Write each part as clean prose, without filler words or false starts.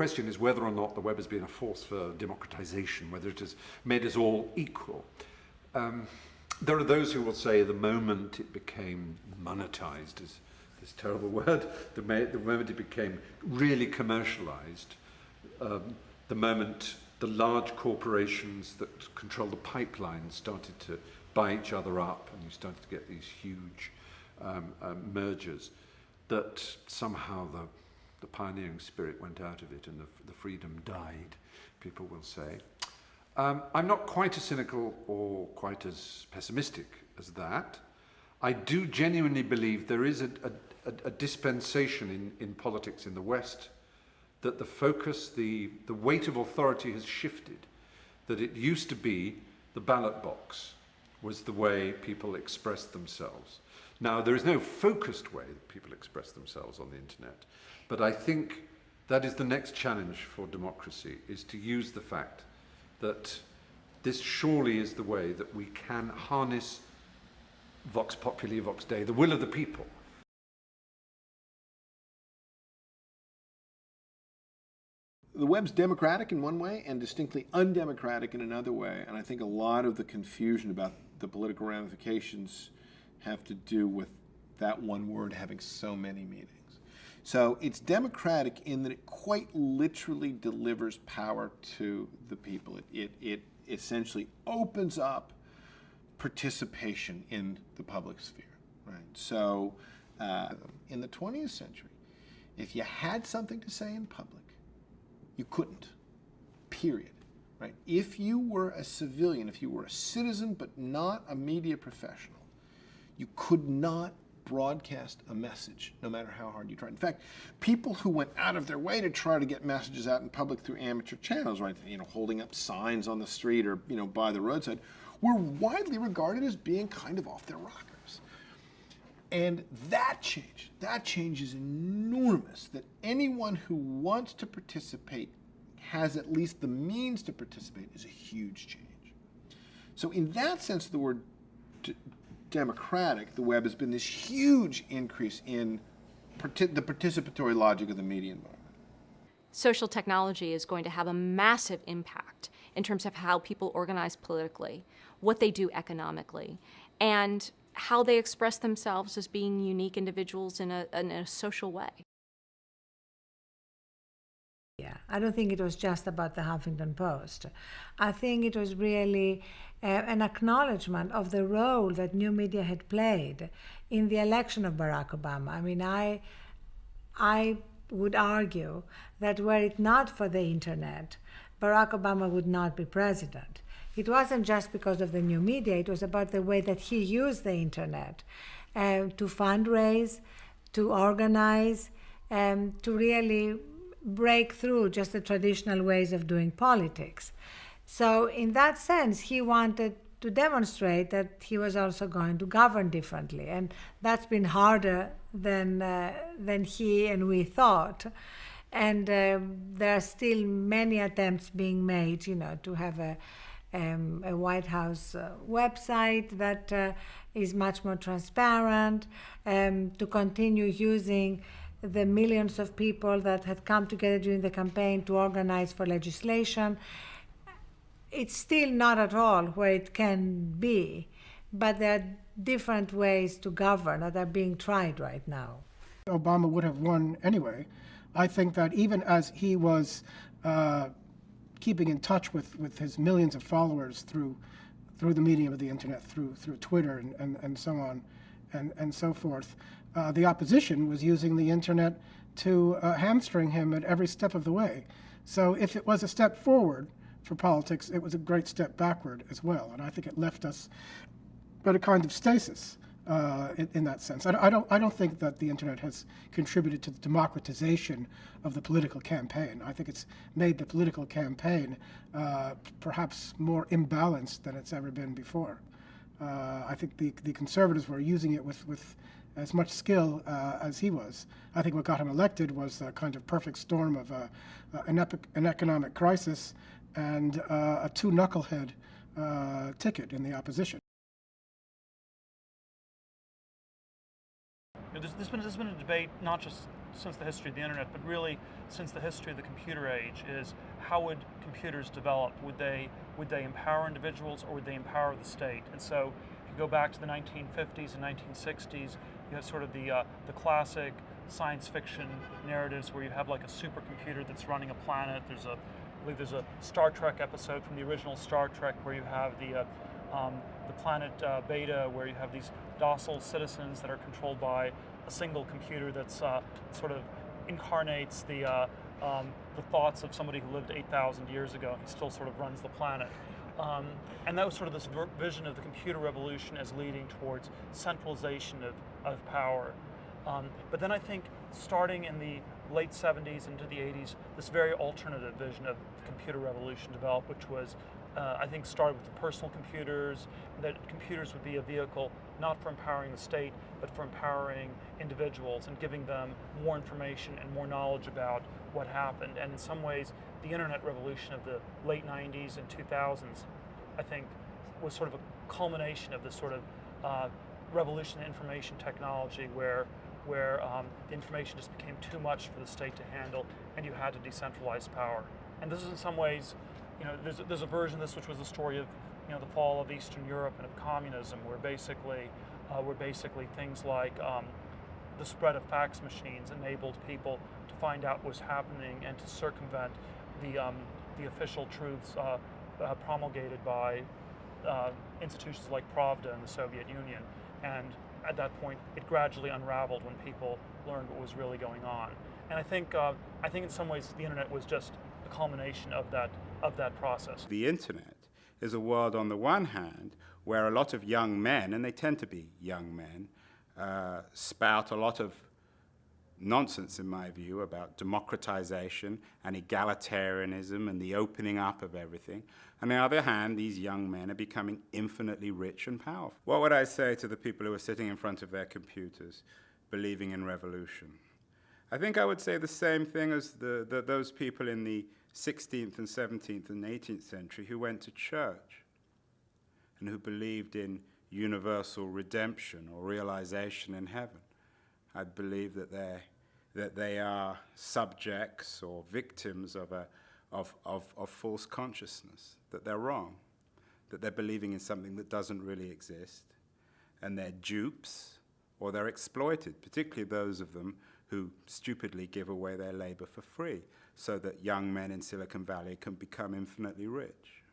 The question is whether or not the web has been a force for democratization, whether it has made us all equal. There are those who will say the moment it became monetized, is this terrible word, the moment it became really commercialized, the moment the large corporations that control the pipeline started to buy each other up and you started to get these huge mergers, that somehow the pioneering spirit went out of it and the freedom died, people will say. I'm not quite as cynical or quite as pessimistic as that. I do genuinely believe there is a dispensation in politics in the West, that the focus, the weight of authority has shifted, that it used to be the ballot box was the way people expressed themselves. Now, there is no focused way that people express themselves on the internet, but I think that is the next challenge for democracy, is to use the fact that this surely is the way that we can harness vox populi, vox dei, the will of the people. The web's democratic in one way and distinctly undemocratic in another way, and I think a lot of the confusion about the political ramifications have to do with that one word having so many meanings. So it's democratic in that it quite literally delivers power to the people. It essentially opens up participation in the public sphere, right? So in the 20th century, if you had something to say in public, you couldn't, period, right? If you were a civilian, if you were a citizen but not a media professional, you could not broadcast a message, no matter how hard you tried. In fact, people who went out of their way to try to get messages out in public through amateur channels, right, holding up signs on the street or, by the roadside, were widely regarded as being kind of off their rockers. And that change. That change is enormous, that anyone who wants to participate has at least the means to participate is a huge change. So in that sense, the word democratic, the web has been this huge increase in the participatory logic of the media environment. Social technology is going to have a massive impact in terms of how people organize politically, what they do economically, and how they express themselves as being unique individuals in a social way. Yeah, I don't think it was just about the Huffington Post. I think it was really an acknowledgement of the role that new media had played in the election of Barack Obama. I mean, I would argue that were it not for the internet, Barack Obama would not be president. It wasn't just because of the new media, it was about the way that he used the internet to fundraise, to organize, to really break through just the traditional ways of doing politics. So in that sense, he wanted to demonstrate that he was also going to govern differently. And that's been harder than he and we thought. And there are still many attempts being made, to have a White House website that is much more transparent, to continue using the millions of people that had come together during the campaign to organize for legislation. It's still not at all where it can be, but there are different ways to govern that are being tried right now. Obama would have won anyway. I think that even as he was keeping in touch with his millions of followers through the medium of the internet, through Twitter and so on and so forth, the opposition was using the internet to hamstring him at every step of the way. So if it was a step forward for politics, it was a great step backward as well. And I think it left us at a kind of stasis in that sense. I don't think that the internet has contributed to the democratization of the political campaign. I think it's made the political campaign perhaps more imbalanced than it's ever been before. I think the conservatives were using it with as much skill as he was. I think what got him elected was a kind of perfect storm of an economic crisis and a two-knucklehead ticket in the opposition. There's been a debate not just since the history of the internet, but really since the history of the computer age, is how would computers develop? Would they empower individuals, or would they empower the state? And so if you go back to the 1950s and 1960s, you have sort of the classic science fiction narratives where you have like a supercomputer that's running a planet. I believe there's a Star Trek episode from the original Star Trek where you have the planet Beta, where you have these docile citizens that are controlled by a single computer that's sort of incarnates the thoughts of somebody who lived 8,000 years ago. He still sort of runs the planet. And that was sort of this vision of the computer revolution as leading towards centralization of power. But then I think starting in the late 70s into the 80s, this very alternative vision of the computer revolution developed, which was, I think, started with the personal computers, that computers would be a vehicle not for empowering the state, but for empowering individuals and giving them more information and more knowledge about what happened. And in some ways, the internet revolution of the late 90s and 2000s, I think, was sort of a culmination of this sort of revolution in information technology where the information just became too much for the state to handle, and you had to decentralize power. And this is in some ways, there's a version of this which was the story of the fall of Eastern Europe and of communism, where basically things like the spread of fax machines enabled people to find out what was happening and to circumvent the official truths promulgated by institutions like Pravda in the Soviet Union. And at that point, it gradually unraveled when people learned what was really going on. And I think in some ways the internet was just a culmination of that process. The internet is a world, on the one hand, where a lot of young men, and they tend to be young men, spout a lot of nonsense, in my view, about democratization and egalitarianism and the opening up of everything. On the other hand, these young men are becoming infinitely rich and powerful. What would I say to the people who are sitting in front of their computers, believing in revolution? I think I would say the same thing as those people in the 16th and 17th and 18th century who went to church and who believed in universal redemption or realization in heaven. I believe that they are subjects or victims of false consciousness, that they're wrong, that they're believing in something that doesn't really exist, and they're dupes or they're exploited, particularly those of them who stupidly give away their labor for free so that young men in Silicon Valley can become infinitely rich.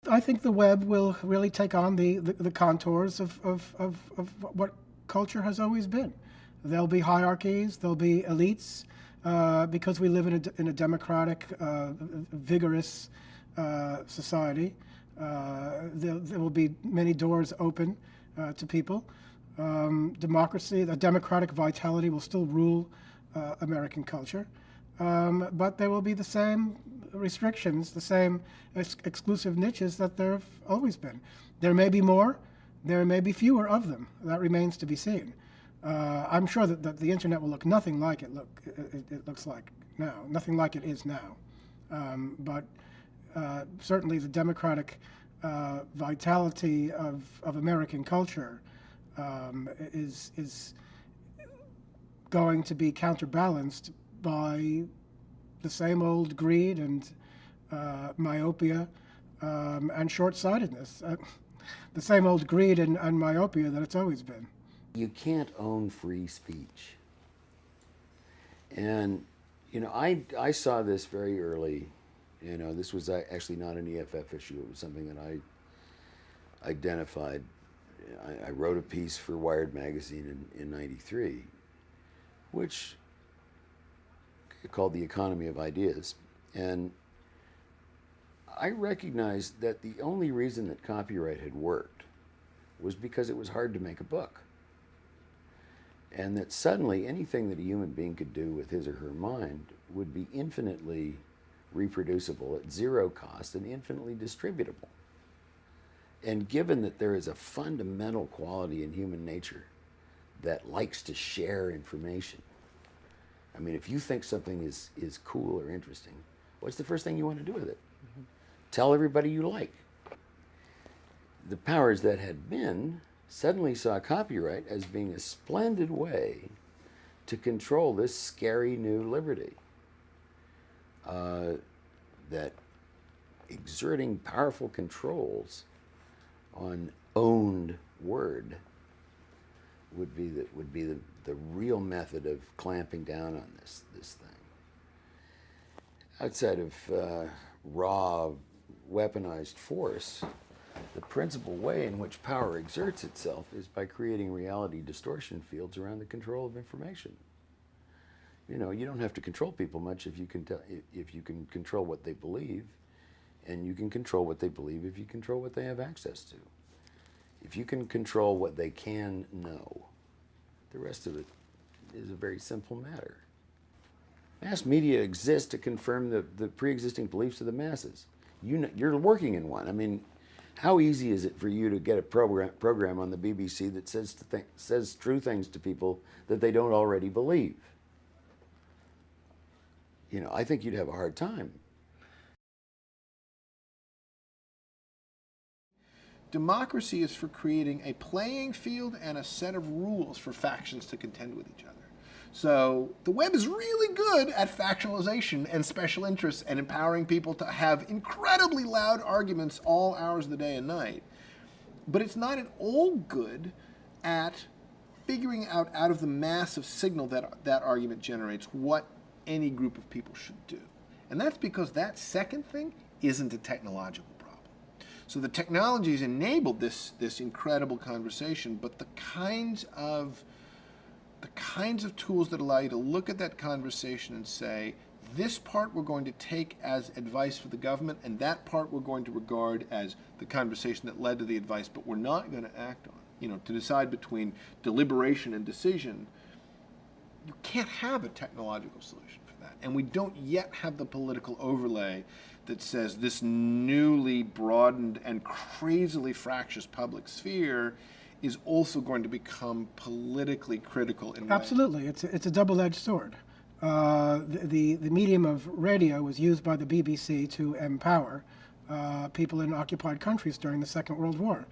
I think the web will really take on the contours of what culture has always been. There'll be hierarchies, there'll be elites, because we live in a democratic, vigorous society. There will be many doors open to people. Democracy, the democratic vitality will still rule American culture, but there will be the same restrictions, the same exclusive niches that there have always been. There may be more, there may be fewer of them. That remains to be seen. I'm sure that the internet will look nothing like it looks like now, nothing like it is now. But certainly the democratic vitality of American culture is going to be counterbalanced by the same old greed and myopia and short-sightedness. The same old greed and myopia that it's always been. You can't own free speech. And, I saw this very early. This was actually not an EFF issue. It was something that I identified. I wrote a piece for Wired magazine in '93, which called The Economy of Ideas. And I recognized that the only reason that copyright had worked was because it was hard to make a book. And that suddenly anything that a human being could do with his or her mind would be infinitely reproducible at zero cost and infinitely distributable. And given that there is a fundamental quality in human nature that likes to share information, I mean, if you think something is cool or interesting, what's the first thing you want to do with it? Mm-hmm. Tell everybody you like. The powers that had been suddenly saw copyright as being a splendid way to control this scary new liberty. That exerting powerful controls on owned word would be the real method of clamping down on this thing. Outside of raw weaponized force, the principal way in which power exerts itself is by creating reality distortion fields around the control of information. You know, you don't have to control people much if you can control what they believe, and you can control what they believe if you control what they have access to. If you can control what they can know, the rest of it is a very simple matter. Mass media exists to confirm the pre-existing beliefs of the masses. You're working in one. I mean, how easy is it for you to get a program on the BBC that says true things to people that they don't already believe? You know, I think you'd have a hard time. Democracy is for creating a playing field and a set of rules for factions to contend with each other. So the web is really good at factionalization and special interests and empowering people to have incredibly loud arguments all hours of the day and night. But it's not at all good at figuring out of the massive signal that argument generates what any group of people should do. And that's because that second thing isn't a technological problem. So the technology's enabled this incredible conversation, but the kinds of tools that allow you to look at that conversation and say, this part we're going to take as advice for the government, and that part we're going to regard as the conversation that led to the advice, but we're not going to act on. You know, to decide between deliberation and decision, you can't have a technological solution for that. And we don't yet have the political overlay that says this newly broadened and crazily fractious public sphere is also going to become politically critical in ways. Absolutely, it's a double-edged sword. The medium of radio was used by the BBC to empower people in occupied countries during the Second World War.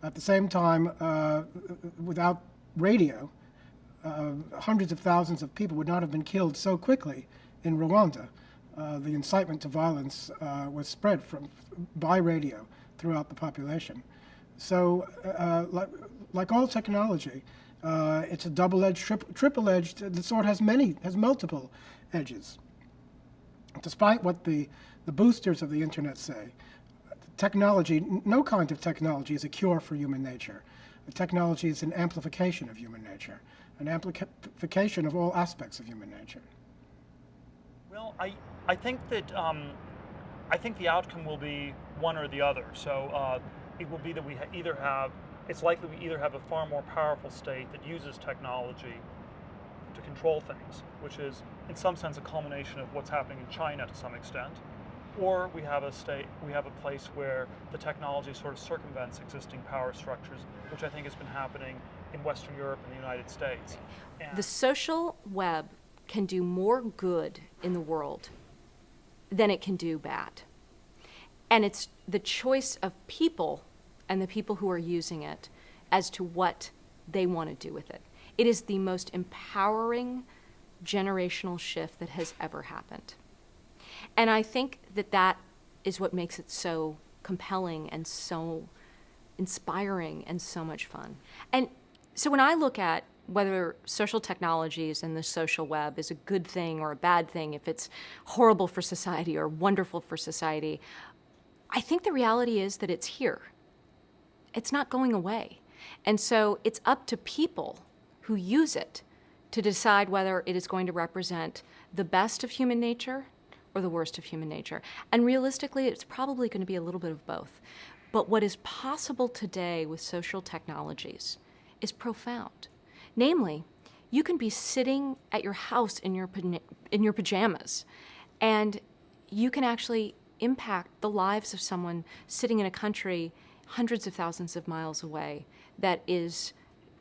At the same time, without radio, hundreds of thousands of people would not have been killed so quickly in Rwanda. The incitement to violence was spread by radio throughout the population. So, like all technology, it's a double-edged, triple-edged. The sword has multiple edges. Despite what the boosters of the internet say, technology, no kind of technology is a cure for human nature. Technology is an amplification of human nature, an amplification of all aspects of human nature. Well, I think that I think the outcome will be one or the other. So it will be that it's likely we either have a far more powerful state that uses technology to control things, which is in some sense a culmination of what's happening in China to some extent, or we have a place where the technology sort of circumvents existing power structures, which I think has been happening in Western Europe and the United States. The social web can do more good in the world than it can do bad. And it's the choice of people and the people who are using it as to what they want to do with it. It is the most empowering generational shift that has ever happened. And I think that is what makes it so compelling and so inspiring and so much fun. And so when I look at whether social technologies and the social web is a good thing or a bad thing, if it's horrible for society or wonderful for society, I think the reality is that it's here. It's not going away. And so it's up to people who use it to decide whether it is going to represent the best of human nature or the worst of human nature. And realistically, it's probably going to be a little bit of both. But what is possible today with social technologies is profound. Namely, you can be sitting at your house in your pajamas, and you can actually impact the lives of someone sitting in a country hundreds of thousands of miles away that is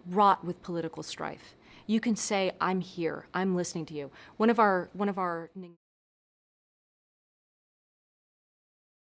wrought with political strife. You can say, I'm here, I'm listening to you. One of our